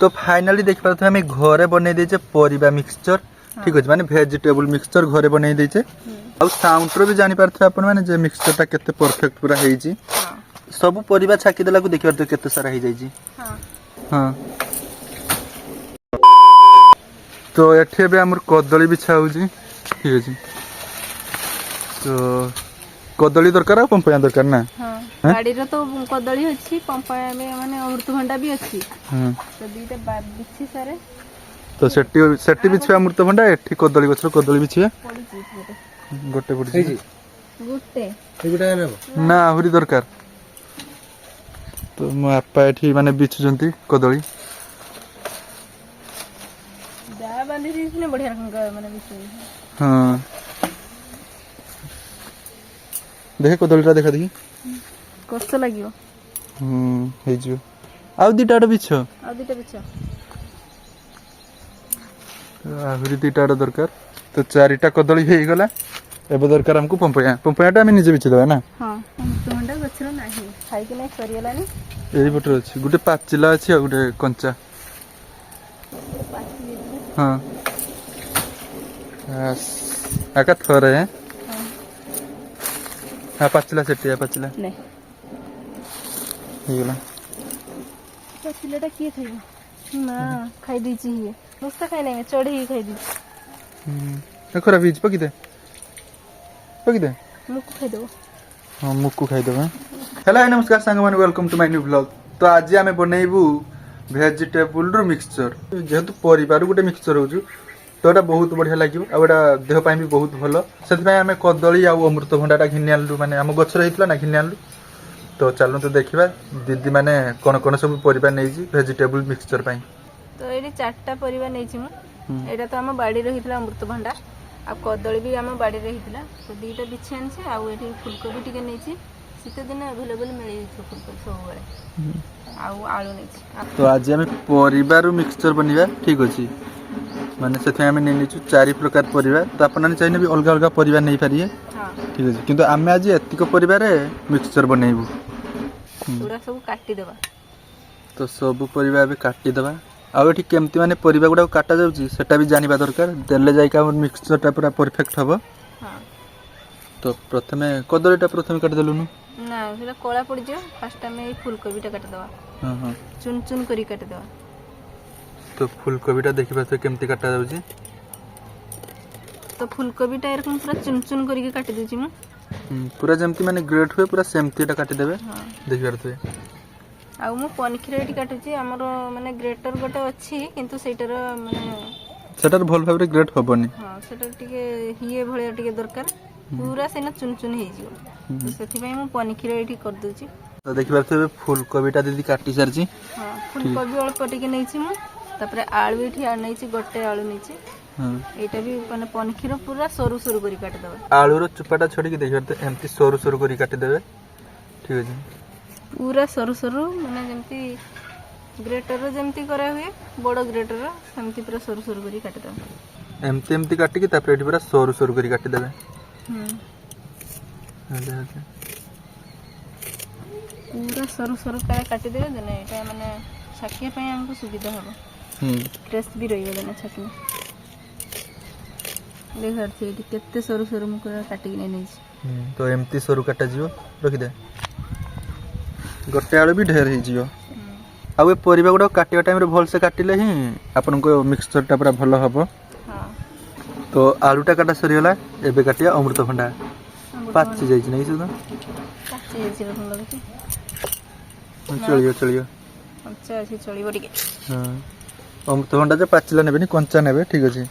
तो फाइनाली देख पारे आम घरे बन देचे परिबा मिक्सचर ठीक अच्छे माने वेजिटेबल मिक्सचर घरे बन देचे आ साउंड भी जानी पारे आपण माने जे मिक्सचर टा केते परफेक्ट पूरा हेई जी सब परिबा छाकी देला को देख पारे केते सारा हेई जाई जी हां तो एठे भी हमर कदली बिछा हो जी ठीक अछि तो कदली दरकार आ पंपया दरकार ना हां गाड़ी रो तो कदली अछि पंपया में माने अमृतभंडा भी अछि हां तो दीटा बिछि सारे तो सेट्टी बिछिया अमृतभंडा एठी कदली गछर कदली बिछिया गोटे पड़ी जी गोटे एगुटा ना आहुरी दरकार तो मो आपा एठी माने बिछुजंती कदली जा बांधी दिसने बढ़िया रंग माने बिछि हां देखे कदलीटा देखा देखी कष्ट लागियो हे जो आउ दीटा बिछ आ दीटा बिछ आहुरी दीटा दरकार तो चारिटा कदली हे गला एबे दरकार हमको पंपया पंपयाटा हम निजे बिछ देबा ना हां अमृतभंडा गछर नाही खाइ कि नै सरियलानी एही बटर अछि गुटे पाचिला अछि आ गुटे कंचा हां आका थोरे हां पाचिला सेटिया पाचिला नै हे गला पाचिलाटा के खाइबो ना खाइ दिछि हे मस्त खाइ नै चढ़ी खाइ दिछि खरा बीज पकिदे मुक खाइ दो हाँ मुक्कू खाई देबा हेलो नमस्कार सांग माने welcome to my new blog तो आज आमे बनेइबू वेजिटेबल रो मिक्सचर जेहेतु परिवार गोटे मिक्सचर होजु तो एटा बहुत बढ़िया लागियो आ एटा देह पाई भी बहुत भलो सेति पाई आमे कदली आ अमृतभंडा टा घिनि आनलु माने हम गछ रहितला ना घिनि आनलु तो चलनु तो देखिबा दीदी माने कोन कोन सब परिवार नै जी वेजिटेबल मिक्सचर पाई तो एडी चारटा परिवार नै छी मु एटा तो हम बाडी रहितला अमृतभंडा आ कदली भी आम बाड़ी रही तो दीटा बिछी आनी आउ ये फुलकोबी टी नहीं शीत दिन अवेलेबल मिल फुलकोबी सब आउ आलू नहीं तो आज आम परिवार मिक्सचर बनवा ठीक अच्छे माने से आम नहीं चारि प्रकार परिवार तो आपने चाहिए भी अलग अलग परिवार नहीं पारे ठीक अच्छे किंतु आम आज एतिक परिवार मिक्सचर बनइबू पूरा सब काटिदेबा तो सब परिवार काटिदेबा आउ ये केमती माने परिबा गुडा काटा जाउची सेटा भी जानिबा दरकार देले जाय का मिक्सचर टा पूरा परफेक्ट हबो हां तो प्रथमे कदलीटा प्रथमे काट देलुनु ना सेटा कोला पड़ जे फर्स्ट में ई फूलकोबीटा काट देबा हां हां चुन चुन करी काट देबा तो फूलकोबीटा देखिबा तो केमती काटा जाउची तो फूलकोबीटा एरकम पूरा चुन चुन करी काट देची मु पूरा जेमती माने ग्रेट हुए पूरा सेमतीटा काटी देबे हां देखिबार तो आउ मु पनिखिरा एटी काटुची हमरो माने ग्रेटर गोटे अछि किंतु सेटर माने सेटर भल भाबरे ग्रेट होबनी हां सेटर टिके हिए भलिया टिके दरकार पूरा सेना चुन चुन हे जिवो तो सेति पई मु पनिखिरा एटी कर दोची तो देखिबार तो फूलकोबीटा दीदी काटी सारची हां फूलकोबी अल्प टिके नैछि मु तापरे आलू एठी आ नैछि गोटे आलू नैछि हां एटा भी माने पनिखिरा पूरा सरू सरू करी काट देबा आलू रो चुपाटा छोड़ी के देखिबार तो एमती सरू सरू करी काटी देबे ठीक अछि पूरा सरू सरू माने जेमती ग्रेटर जेमती करा हुए बड़ ग्रेटर सेमती पूरा सरू सरू करी काट देबा एमती एमती काटी के तापर एठी पूरा सरू सरू करी काटी देबे पूरा सरू सरू करे काटी देबे देने एटा माने छाकिया पई हमको सुविधा हबो टेस्ट भी रहिबो देने छाकी देख हरती एटी केते सरू सरू मु काटी के नै तो एमती सरू काटा जिवो रखि दे गोटे आलू भी ढेर हो आउ ए परिबा गुडा काटिया टाइम रे भल से काटिले ही आपन को मिक्सचर टा पूरा भलो हबो हां तो आलूटा काटा सरी होला एबे काटिया अमृतभंडा पाची जाई नै सुदा पाची जाई रे भलो कि चलियो अच्छा अछि चलिबो टिके हां अमृतभंडा जे पाचिला नेबे नि कंचा नेबे ठीक अछि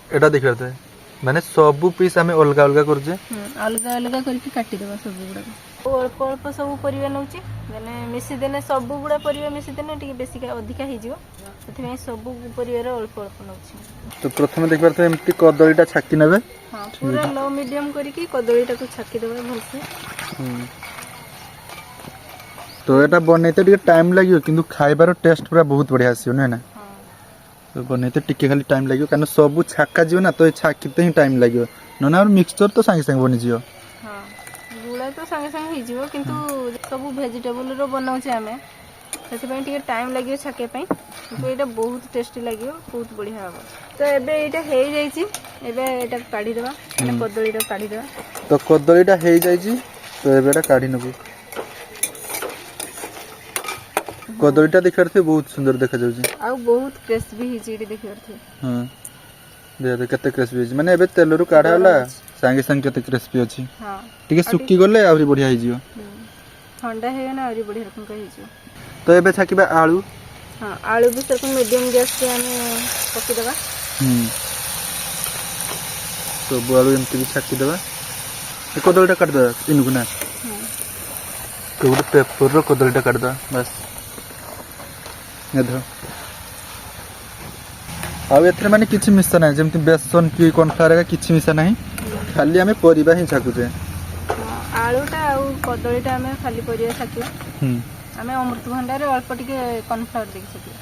एटा देखिबा त माने सब पीस हमें अलग अलग कर जे अलग अलग करके काटी देबा सब गुडा अल्प अल्प सब परिवा नउची माने मिसी देने सब गुडा परिवा मिसी देने टिके बेसी का अधिका हे जिवो सेति सब परिवार अल्प अल्प नउची तो प्रथम देखबार तो एमती कदलीटा छाकी नेबे हां पूरा लो मीडियम करके कदलीटा को छाकी देबा भल से तो एटा बनैते टिके टाइम लागियो किंतु खाइबार टेस्ट पूरा बहुत बढ़िया आसियो नै ना तो बनैते टिके खाली टाइम लागियो कारण सब छाका जियो ना तो छाकीते ही टाइम लागियो नना मिक्सचर तो संगे संगे बनि जियो हां गुळा तो संगे संगे हे जिवो किंतु सब वेजिटेबल रो बनाउ छे हमें ସେଥିପାଇଁ ଟିକେ ଟାଇମ୍ ଲାଗିବ ଛାକିବା ପାଇଁ, କିନ୍ତୁ ଏଇଟା ବହୁତ ଟେଷ୍ଟି ଲାଗିବ, ବହୁତ ବଢ଼ିଆ ହେବ। ତ ଏବେ ଏଇଟା ହେଇଯାଇଛି, ଏବେ ଏଇଟା କାଢ଼ିଦେବା, ମାନେ କଦଳୀଟା କାଢ଼ିଦେବା। ତ କଦଳୀଟା ହେଇଯାଇଛି, ତ ଏବେ ଏଟା କାଢ଼ି ନେବୁ। କଦଳୀଟା ଦେଖିପାରୁଥିବେ ବହୁତ ସୁନ୍ଦର ଦେଖାଯାଉଛି, ଆଉ ବହୁତ କ୍ରିସ୍ପି ହେଇଛି ଏଇଠି ଦେଖିପାରୁଥିବେ। ହଁ ଦେଖ କେତେ କ୍ରିସ୍ପି ହେଇଛି, ମାନେ ଏବେ ତେଲରୁ କାଢ଼ା ହେଲା ସାଙ୍ଗେ ସାଙ୍ଗେ କେତେ କ୍ରିସ୍ପି ଅଛି। ହଁ ଟିକେ ଶୁଖିଗଲେ ଆହୁରି ବଢ଼ିଆ ହେଇଯିବ। ଥଣ୍ଡା ହେଇଗଲେ ଆହୁରି ବଢ଼ିଆ ରକମ ହେଇଯିବ। ତ ଏବେ ଛାକିବା ଆଳୁ। ହଁ ଆଳୁ ବି ସେରকମ ମିଡ଼ିୟମ୍ ଗ୍ୟାସ୍ରେ ଆମେ ପକାଇଦେବା। ସବୁ ଆଳୁ ଏମିତି ବି ଛାକିଦେବା। ଏ କଦଳୀଟା କାଟିଦେବା ଇନକୁ ନା, ତ ଗୋଟେ ପେପରର କଦଳୀଟା କାଟିଦେବା ବାସ୍। ଆଉ ଏଥିରେ ମାନେ କିଛି ମିଶା ନାହିଁ, ଯେମିତି ବେସନ କି କର୍ଣ୍ଣଫ୍ଲାୱାର ଏକା କିଛି ମିଶା ନାହିଁ, ଖାଲି ଆମେ ପରିବା ହିଁ ଛାକୁଛେ। ଆଳୁଟା ଆଉ କଦଳୀଟା ଆମେ ଖାଲି ପରିବା ଛାକିବା। ଆମେ ଅମୃତଭଣ୍ଡାରେ ଅଳ୍ପ ଟିକେ କର୍ଣ୍ଣଫ୍ଲାୱାର ଦେଇକି ଛାକିବା।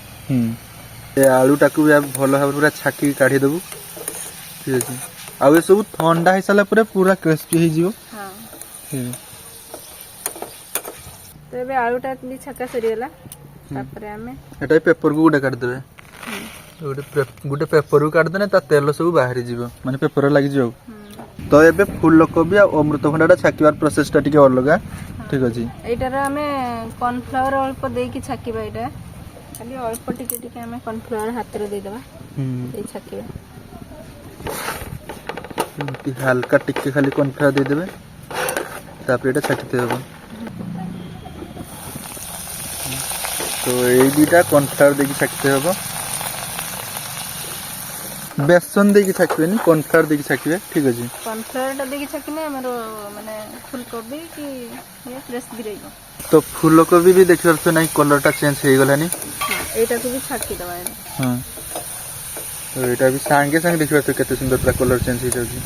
ଏ ଆଳୁଟାକୁ ବି ଭଲ ଭାବରେ ପୁରା ଛାକିକି କାଢ଼ିଦେବୁ, ଠିକ୍ ଅଛି। ଆଉ ଏସବୁ ଥଣ୍ଡା ହେଇସାରିଲା ପରେ ପୁରା କ୍ରିସ୍ପି ହେଇଯିବ। ତ ଏବେ ଆଳୁଟା ବି ଛାକା ସରିଗଲା, ତାପରେ ଆମେ ଏଟା ପେପରକୁ ଗୋଟେ କାଟିଦେବେ। ଗୋଟେ ପେପରକୁ କାଟିଦେଲେ ତା ତେଲ ସବୁ ବାହାରିଯିବ, ମାନେ ପେପର ଲାଗିଯିବ। ତ ଏବେ ଫୁଲକୋବି ଆଉ ଅମୃତଭଣ୍ଡାଟା ଛାକିବାର ପ୍ରୋସେସଟା ଟିକେ ଅଲଗା, ଠିକ୍ ଅଛି। ଏଇଟାର ଆମେ କର୍ଣ୍ଣଫ୍ଲାୱାର ଅଳ୍ପ ଦେଇକି ଛାକିବା। ଏଇଟା ଖାଲି ଅଳ୍ପ ଟିକେ ଟିକେ ଆମେ କର୍ଣ୍ଣଫ୍ଲାୱାର ହାତରେ ଦେଇଦେବା, ଦେଇ ଛାକିବା। ଏମିତି ହାଲକା ଟିକେ ଖାଲି କର୍ଣ୍ଣଫ୍ଲାୱାର ଦେଇଦେବେ, ତାପରେ ଏଇଟା ଛାକିତେ ହେବ। ତ ଏଇ ଦୁଇଟା କର୍ଣ୍ଣଫ୍ଲାୱାର ଦେଇକି ଛାକିତେ ହେବ। ବେସନ ଦେଇକି ଛାକିବେନି, କର୍ଣ୍ଣଫ୍ଲାୱାର ଦେଇକି ଛାକିବେ, ଠିକ୍ ଅଛି। କର୍ଣ୍ଣଫ୍ଲାୱାରଟା ଦେଇକି ଛାକିଲେ ଆମର ମାନେ ଫୁଲକୋବି କି ଇଏ କ୍ରିସ୍ପି ରହିବ। ତ ଫୁଲକୋବି ବି ଦେଖିପାରୁଥିବେ ନାହିଁ, କଲରଟା ଚେଞ୍ଜ ହେଇଗଲାନି। ଏଇଟାକୁ ବି ଛାକିଦେବା। ହଁ, ତ ଏଇଟା ବି ସାଙ୍ଗେ ସାଙ୍ଗେ ଦେଖିପାରୁଥିବେ କେତେ ସୁନ୍ଦର ପୁରା କଲର ଚେଞ୍ଜ ହେଇଯାଉଛି।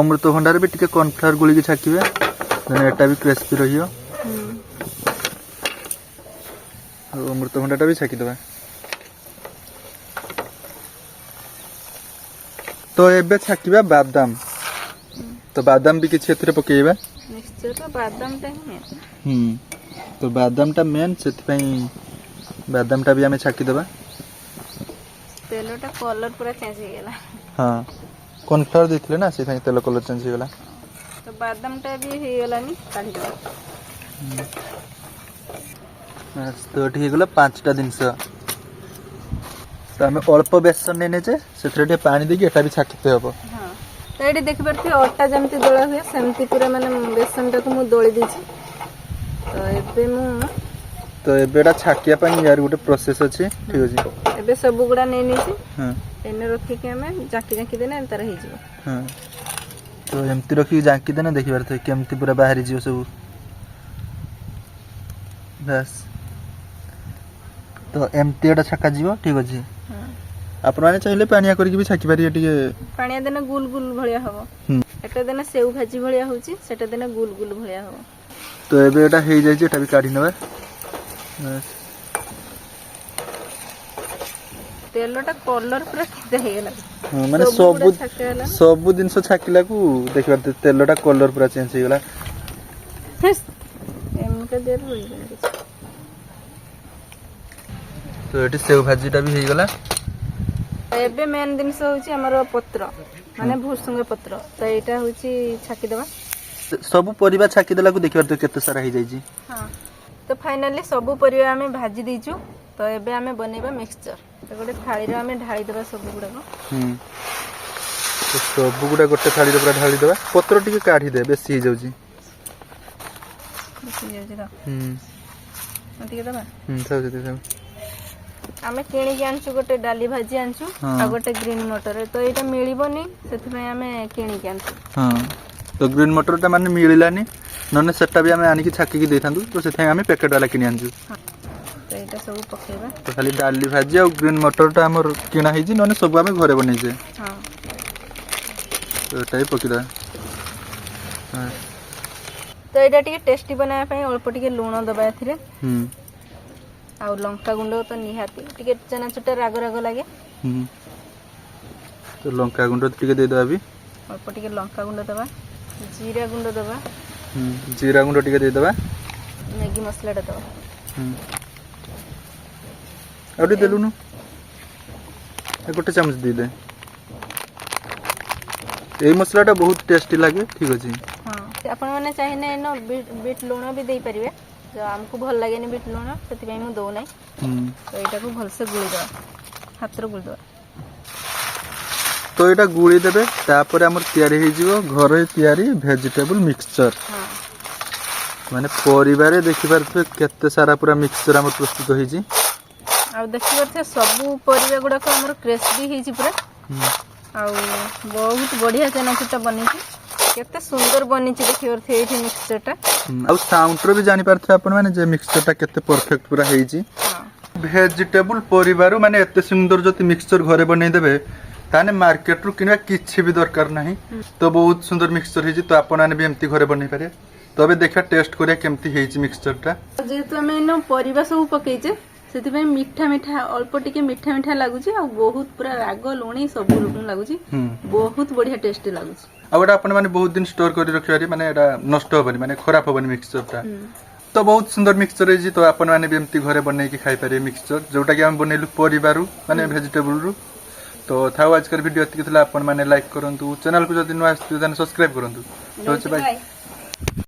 ଅମୃତଭଣ୍ଡାରେ ବି ଟିକେ କର୍ଣ୍ଣଫ୍ଲାୱାର ଗୋଳିକି ଛାକିବେ, ମାନେ ଏଟା ବି କ୍ରିସ୍ପି ରହିବ। ଆଉ ଅମୃତଭଣ୍ଡାଟା ବି ଛାକିଦେବା। ତ ଏବେ ଛାକିବା ବାଦାମ। ତ ବାଦାମ ବି କିଛି ଏଥିରେ ପକେଇବା। ମିକ୍ସଚର ବାଦାମଟା ହିଁ ମେନ୍। ତ ବାଦାମଟା ମେନ୍, ସେଥିପାଇଁ ବାଦାମଟା ବି ଆମେ ଛାକିଦେବା। ତେଲଟା କଲର ପୁରା ଚେଞ୍ଜ ହେଇଗଲା। ହଁ, କର୍ଣ୍ଣଫ୍ଲାୱାର ଦେଇଥିଲେ ନା, ସେଥିପାଇଁ ତେଲ କଲର ଚେଞ୍ଜ ହେଇଗଲା। ତ ବାଦାମଟା ବି ହେଇଗଲାନି, କାଢ଼ିଦେବା। ତ ଏଠି ହେଇଗଲା 5ଟା ଜିନିଷ। ତ ଆମେ ଅଳ୍ପ ବେସନ ନେଇଛେ, ସେଥିରେ ଟିକେ ପାଣି ଦେଇକି ଏଟା ବି ଛାକିତେ ହେବ। ତ ଏଇଠି ଦେଖିପାରୁଥିବେ ଅଟା ଯେମିତି ଦଳା ହୁଏ, ସେମିତି ପୁରା ମାନେ ବେସନଟାକୁ ମୁଁ ଦଳି ଦେଇଛି। ତ ଏବେ ଏଟା ଛାକିବା ପାଇଁ ୟାର ଗୋଟେ ପ୍ରୋସେସ ଅଛି, ଠିକ୍ ଅଛି। ଏବେ ସବୁ ଗୁଡ଼ା ନେଇ ନେଇଛି, ଏନେ ରଖିକି ଆମେ ଜାକି ଜାକି ଦେଲେ ତାର ହେଇଯିବ। ତ ଏମିତି ରଖିକି ଜାଙ୍କି ଦେଲେ ଦେଖିପାରୁଥିବେ କେମିତି ପୁରା ବାହାରିଯିବ ସବୁ। ବାସ୍, ତ ଏମିତି ଏଟା ଛକାଯିବ, ଠିକ୍ ଅଛି। ଆପଣମାନେ ଚାହିଁଲେ ପାଣିଆ କରିକି ବି ଛାକି ପାରିବେ, ଟିକେ ପାଣିଆ ଦେନେ ଗୁଲ ଗୁଲ ଭଳିଆ ହବ। ଏଟା ଦେନେ ସେଉ ଭାଜି ଭଳିଆ ହଉଛି, ସେଟା ଦେନେ ଗୁଲ ଗୁଲ ଭଳିଆ ହବ। ତ ଏବେ ଏଟା ହେଇଯାଇଛି, ଏଟା ବି କାଢି ନେବା। ତେଲଟା କଲର ପୁରା କେତେ ହେଇଗଲା। ମାନେ ସବୁ ଜିନିଷ ଛାକିଲାକୁ ଦେଖିପାରୁଥିବେ ତେଲଟା କଲର ପୁରା ଚେଞ୍ଜ ହେଇଗଲା। ତ ଏଠି ସେଉ ଭାଜିଟା ବି ହେଇଗଲା। ଏବେ ମେନ୍ ଜିନିଷ ହଉଛି ଆମର ପତ୍ର, ମାନେ ଭୃସଙ୍ଗ ପତ୍ର। ତ ଏଇଟା ହଉଛି ଛାକିଦେବା। ସବୁ ପରିବା ଛାକି ଦେଲାକୁ ଦେଖିପାରୁଥିବେ କେତେ ସାରା ହେଇଯାଇଛି। ତ ଫାଇନାଲି ସବୁ ପରିବା ଆମେ ଭାଜି ଦେଇଛୁ। ତ ଏବେ ଆମେ ବନେଇବା ମିକ୍ସଚର। ତ ଗୋଟେ ଥାଳିରେ ଆମେ ଢାଳି ଦେବା ସବୁ ଗୁଡ଼ାକ। ସବୁ ଗୁଡ଼ା ଗୋଟେ ଥାଳିରେ ପୁରା ଢାଳି ଦେବା। ପତ୍ର ଟିକେ କାଢିଦେ, ବେଶୀ ହେଇଯାଉଛି। ଆମେ କିଣିକି ଆଣିଛୁ, ଗୋଟେ ଡାଲି ଭାଜି ଆଣିଛୁ, ଆଉ ଗୋଟେ ଗ୍ରୀନ୍ ମଟର। ତ ଏଇଟା ମିଳିବନି, ସେଥିପାଇଁ ଆମେ କିଣିକି ଆଣିଛୁ। ତ ଗ୍ରୀନ୍ ମଟରଟା ମାନେ ମିଳିଲାନି, ନହେଲେ ସେଟା ବି ଆମେ ଆଣିକି ଛାକିକି ଦେଇଥାନ୍ତୁ। ତ ସେଥିପାଇଁ ଆମେ ପ୍ୟାକେଟ ବାଲା କିଣି ଆଣିଛୁ। ତ ଏଇଟା ସବୁ ପକେଇବା। ତ ଖାଲି ଡାଲି ଭାଜି ଆଉ ଗ୍ରୀନ୍ ମଟରଟା ଆମର କିଣା ହେଇଛି, ନହେଲେ ସବୁ ଆମେ ଘରେ ବନେଇଛେ। ତ ଏଟା ବି ପକେଇଦେବା। ତ ଏଇଟା ଟିକେ ଟେଷ୍ଟି ବନାଇବା ପାଇଁ ଅଳ୍ପ ଟିକେ ଲୁଣ ଦେବା ଏଥିରେ। ଆଉ ଲଙ୍କା ଗୁଣ୍ଡ ତ ନିହାତି, ଟିକେ ଚେନାଚୁଟା ରାଗ ରାଗ ଲାଗେ। तो लंका गुंड टिके दे दबा भी अल्प टिके लंका गुंड दबा जीरा गुंड दबा जीरा गुंड टिके दे दबा मैगी मसला दबा आउडी देलुनु गोटे चामच दे दे ए मसलाटा बहुत टेस्टी लगे ठीक अछि हाँ आपण मैंने चाहिए न बीट लुण भी दे पारे जो आमको भल लगे बीट लुण से मुझे दौ ना तो यहाँ को भलसे गुड़ी दवा हाथ गुड़ी दवा तो यहाँ गुड़ी देवे तापर आमर तैयारी हो घर तैयारी वेजिटेबल मिक्सचर हाँ माने परिवार देखि पारथि केते सारा पूरा मिक्सचर आमर प्रस्तुत होईची आ देखि पारथि सब परिवा गुडा को हमर क्रिस्पी हेची पूरा आ बहुत बढ़िया चनाचुटा बनी केते सुंदर बनी देखि पारथि एठी मिक्सचरटा आ साउंड रो भी जानि पारथि आपण माने जे मिक्सचरटा केते परफेक्ट पूरा हेची हां वेजिटेबल परिवार माने एते सुंदर जति मिक्सचर घरे बनै देबे ताने मार्केट रु किनवा किछि भी दरकार नाही तो बहुत सुंदर मिक्सचर हेची तो आपण माने भी एम्ति घरे बनै पारे तो अबे देखा टेस्ट करिया केम्ति हेची मिक्सचरटा जेतु हमें न परिवा सब पकेइचे सेति में मीठा मीठा अल्प टिके मीठा मीठा लागुची आ बहुत पूरा राग लुणी सब लागुची बहुत बढ़िया टेस्टी लागुची आ एटा आपण माने बहुत दिन स्टोर करि रखियारी माने एटा नष्ट होबनी माने खराब होबनी मिक्सचरटा तो बहुत सुंदर मिक्सचर है जी तो आपण माने भी एम्ति घरे बनै कि खाइ पारे मिक्सचर जोटा कि हम बनैलु परिवारु माने वेजिटेबल रु तो थाउ आजकर वीडियो एतिक थला आपण माने लाइक करंतु चैनल को जदि न आस्ति देन सब्सक्राइब करंतु तो बाय।